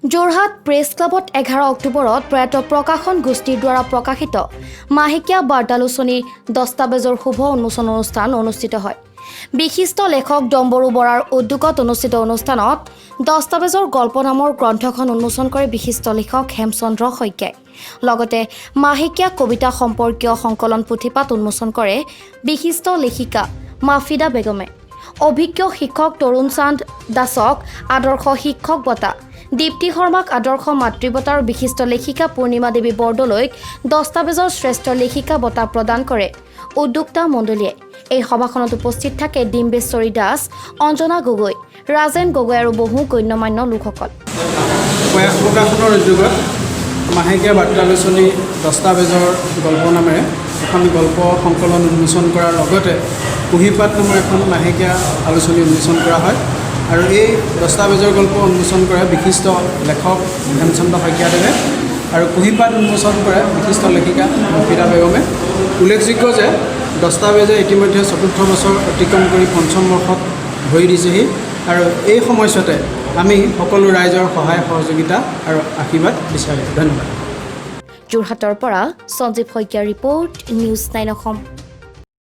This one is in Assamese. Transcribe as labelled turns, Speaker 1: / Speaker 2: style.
Speaker 1: যোৰহাট প্ৰেছ ক্লাবত 11 অক্টোবৰত প্ৰয়াত প্ৰকাশন গোষ্ঠীৰ দ্বাৰা প্ৰকাশিত মাহেকীয়া বাৰ্তালোচনীৰ দস্তাবেজৰ শুভ উন্মোচন অনুষ্ঠান অনুষ্ঠিত হয়। বিশিষ্ট লেখক ডম্বৰু বৰাৰ উদ্যোগত অনুষ্ঠিত অনুষ্ঠানত দস্তাবেজৰ গল্প নামৰ গ্ৰন্থখন উন্মোচন কৰে বিশিষ্ট লেখক হেমচন্দ্ৰ শইকীয়াই। লগতে মাহেকীয়া কবিতা সম্পৰ্কীয় সংকলন পুথিপাত উন্মোচন কৰে বিশিষ্ট লেখিকা মাফিদা বেগমে। অভিজ্ঞ শিক্ষক তৰুণ চান্দ দাসক আদৰ্শ শিক্ষক বঁটা, দীপ্তি শৰ্মাক আদৰ্শ মাতৃবঁটা আৰু বিশিষ্ট লেখিকা পূৰ্ণিমা দেৱী বৰদলৈক দস্তাবেজৰ শ্ৰেষ্ঠ লেখিকা বঁটা প্ৰদান কৰে উদ্যোক্তা মণ্ডলীয়ে। এই সভাখনত উপস্থিত থাকে ডিম্বেশ্বৰী দাস, অঞ্জনা গগৈ, ৰাজেন গগৈ আৰু বহু গণ্যমান্য লোকসকল।
Speaker 2: প্ৰকাশনৰ উদ্যোগত মাহেকীয়া বাৰ্তালোচনী দস্তাবেজৰ গল্প নামেৰে এখন গল্প সংকলন উন্মোচন কৰাৰ লগতে কুঁহিপাত নামৰ এখন মাহেকীয়া আলোচনী উন্মোচন কৰা হয় আৰু এই দস্তাবেজৰ গল্প উন্মোচন কৰে বিশিষ্ট লেখক হেমচন্দ্ৰ শইকীয়াদেৱে আৰু কুঁহিপাত উন্মোচন কৰে বিশিষ্ট লেখিকা মাফিদা বেগমে। উল্লেখযোগ্য যে দস্তাবেজে ইতিমধ্যে ৪ৰ্থ বছৰ অতিক্ৰম কৰি ৫ম বৰ্ষত ভৰি দিছেহি আৰু এই সময়ছোৱাতে আমি সকলো ৰাইজৰ সহায় সহযোগিতা আৰু আশীৰ্বাদ বিচাৰিছোঁ। ধন্যবাদ।
Speaker 1: যোৰহাটৰ পৰা সঞ্জীৱ শইকীয়াৰ ৰিপৰ্ট, নিউজ 9 অসম।